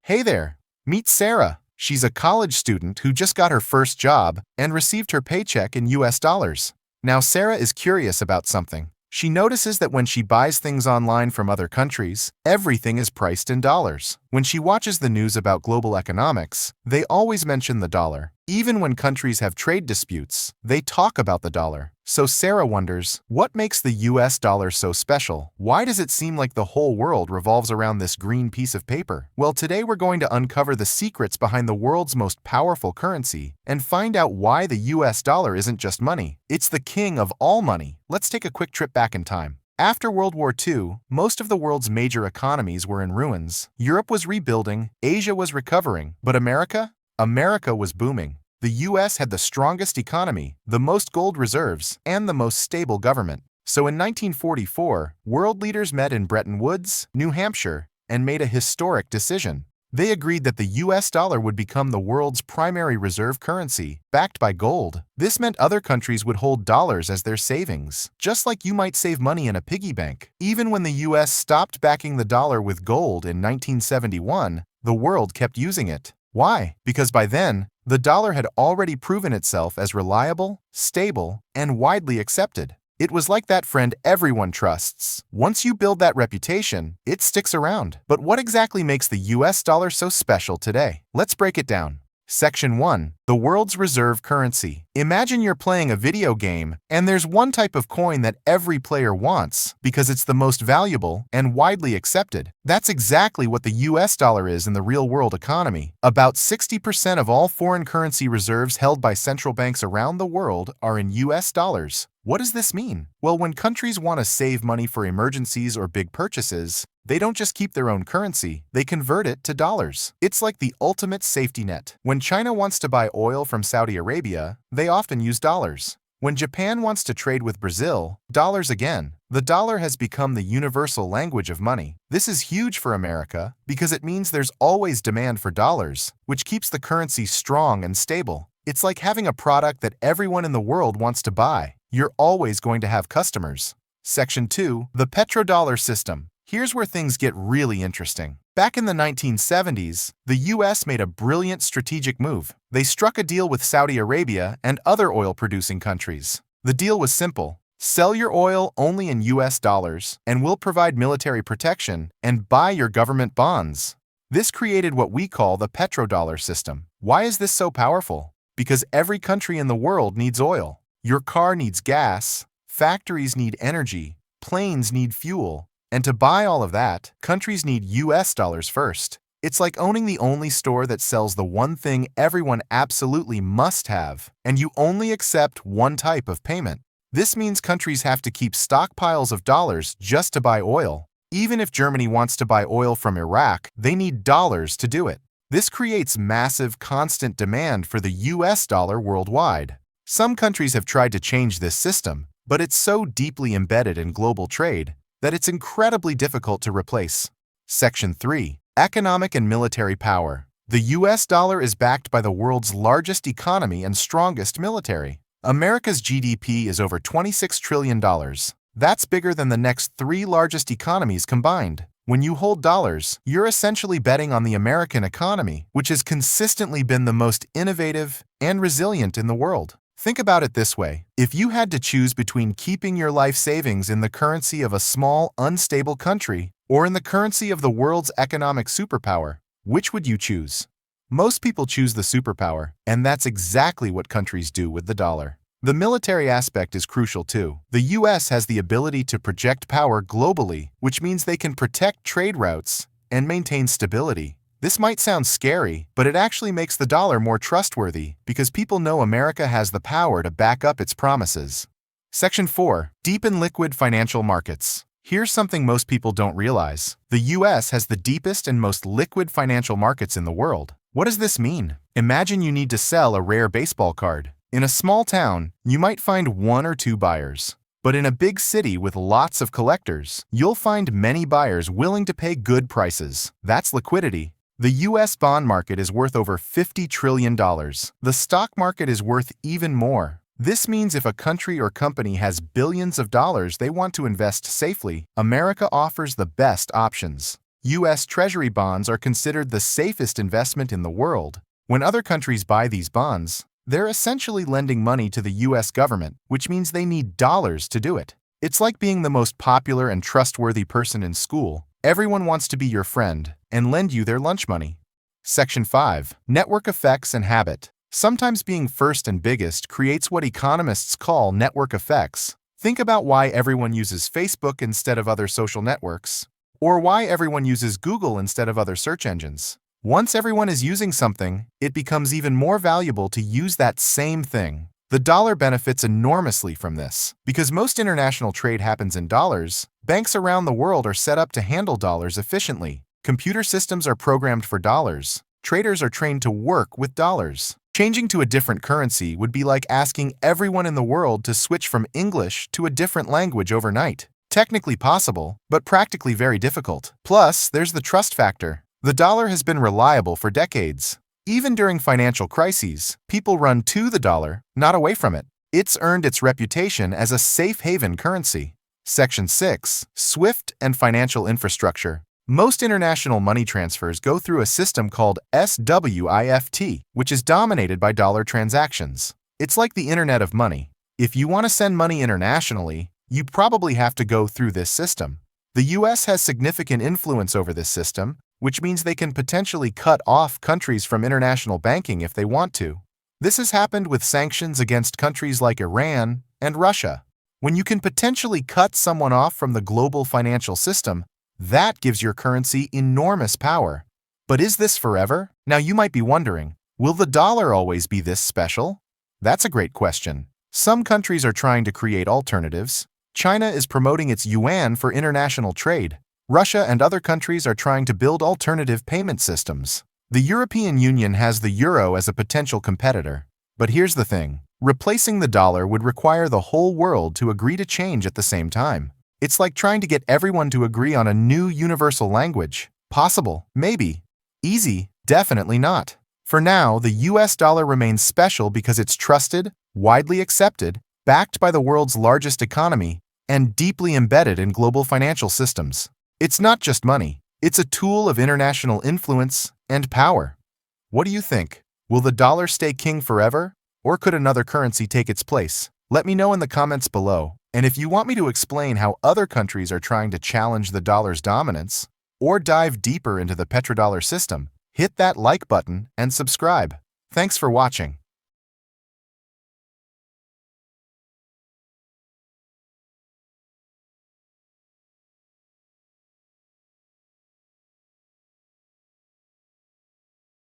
Hey there, meet Sarah. She's a college student who just got her first job and received her paycheck in US dollars. Now, Sarah is curious about something. She notices that when she buys things online from other countries, everything is priced in dollars. When she watches the news about global economics, they always mention the dollar. Even when countries have trade disputes, they talk about the dollar. So Sarah wonders, what makes the US dollar so special? Why does it seem like the whole world revolves around this green piece of paper? Well, today we're going to uncover the secrets behind the world's most powerful currency and find out why the US dollar isn't just money. It's the king of all money. Let's take a quick trip back in time. After World War II, most of the world's major economies were in ruins. Europe was rebuilding, Asia was recovering, but America was booming. The US had the strongest economy, the most gold reserves, and the most stable government. So in 1944, world leaders met in Bretton Woods, New Hampshire, and made a historic decision. They agreed that the US dollar would become the world's primary reserve currency, backed by gold. This meant other countries would hold dollars as their savings, just like you might save money in a piggy bank. Even when the US stopped backing the dollar with gold in 1971, the world kept using it. Why? Because by then, the dollar had already proven itself as reliable, stable, and widely accepted. It was like that friend everyone trusts. Once you build that reputation, it sticks around. But what exactly makes the US dollar so special today? Let's break it down. Section 1. The world's reserve currency. Imagine you're playing a video game, and there's one type of coin that every player wants because it's the most valuable and widely accepted. That's exactly what the US dollar is in the real-world economy. About 60% of all foreign currency reserves held by central banks around the world are in US dollars. What does this mean? Well, when countries want to save money for emergencies or big purchases, they don't just keep their own currency, they convert it to dollars. It's like the ultimate safety net. When China wants to buy oil from Saudi Arabia, they often use dollars. When Japan wants to trade with Brazil, dollars again. The dollar has become the universal language of money. This is huge for America because it means there's always demand for dollars, which keeps the currency strong and stable. It's like having a product that everyone in the world wants to buy. You're always going to have customers. Section 2. The Petrodollar System. Here's where things get really interesting. Back in the 1970s, the US made a brilliant strategic move. They struck a deal with Saudi Arabia and other oil-producing countries. The deal was simple. Sell your oil only in US dollars, and we'll provide military protection and buy your government bonds. This created what we call the Petrodollar System. Why is this so powerful? Because every country in the world needs oil. Your car needs gas, factories need energy, planes need fuel, and to buy all of that, countries need US dollars first. It's like owning the only store that sells the one thing everyone absolutely must have, and you only accept one type of payment. This means countries have to keep stockpiles of dollars just to buy oil. Even if Germany wants to buy oil from Iraq, they need dollars to do it. This creates massive, constant demand for the US dollar worldwide. Some countries have tried to change this system, but it's so deeply embedded in global trade that it's incredibly difficult to replace. Section 3. Economic and military power. The US dollar is backed by the world's largest economy and strongest military. America's GDP is over $26 trillion. That's bigger than the next 3 largest economies combined. When you hold dollars, you're essentially betting on the American economy, which has consistently been the most innovative and resilient in the world. Think about it this way. If you had to choose between keeping your life savings in the currency of a small, unstable country or in the currency of the world's economic superpower, which would you choose? Most people choose the superpower, and that's exactly what countries do with the dollar. The military aspect is crucial too. The US has the ability to project power globally, which means they can protect trade routes and maintain stability. This might sound scary, but it actually makes the dollar more trustworthy because people know America has the power to back up its promises. Section 4. Deep and liquid financial markets. Here's something most people don't realize. The US has the deepest and most liquid financial markets in the world. What does this mean? Imagine you need to sell a rare baseball card. In a small town, you might find 1 or 2 buyers. But in a big city with lots of collectors, you'll find many buyers willing to pay good prices. That's liquidity. The US bond market is worth over $50 trillion. The stock market is worth even more. This means if a country or company has billions of dollars they want to invest safely, America offers the best options. US Treasury bonds are considered the safest investment in the world. When other countries buy these bonds, they're essentially lending money to the US government, which means they need dollars to do it. It's like being the most popular and trustworthy person in school. Everyone wants to be your friend and lend you their lunch money. Section 5. Network effects and habit. Sometimes being first and biggest creates what economists call network effects. Think about why everyone uses Facebook instead of other social networks, or why everyone uses Google instead of other search engines. Once everyone is using something, it becomes even more valuable to use that same thing. The dollar benefits enormously from this. Because most international trade happens in dollars, banks around the world are set up to handle dollars efficiently. Computer systems are programmed for dollars. Traders are trained to work with dollars. Changing to a different currency would be like asking everyone in the world to switch from English to a different language overnight. Technically possible, but practically very difficult. Plus, there's the trust factor. The dollar has been reliable for decades. Even during financial crises, people run to the dollar, not away from it. It's earned its reputation as a safe haven currency. Section 6. SWIFT and financial infrastructure. Most international money transfers go through a system called SWIFT, which is dominated by dollar transactions. It's like the Internet of money. If you want to send money internationally, you probably have to go through this system. The US has significant influence over this system, which means they can potentially cut off countries from international banking if they want to. This has happened with sanctions against countries like Iran and Russia. When you can potentially cut someone off from the global financial system, that gives your currency enormous power. But is this forever? Now you might be wondering, will the dollar always be this special? That's a great question. Some countries are trying to create alternatives. China is promoting its yuan for international trade. Russia and other countries are trying to build alternative payment systems. The European Union has the euro as a potential competitor. But here's the thing. Replacing the dollar would require the whole world to agree to change at the same time. It's like trying to get everyone to agree on a new universal language. Possible, maybe. Easy, definitely not. For now, the US dollar remains special because it's trusted, widely accepted, backed by the world's largest economy, and deeply embedded in global financial systems. It's not just money. It's a tool of international influence and power. What do you think? Will the dollar stay king forever? Or could another currency take its place? Let me know in the comments below. And if you want me to explain how other countries are trying to challenge the dollar's dominance, or dive deeper into the petrodollar system, hit that like button and subscribe. Thanks for watching.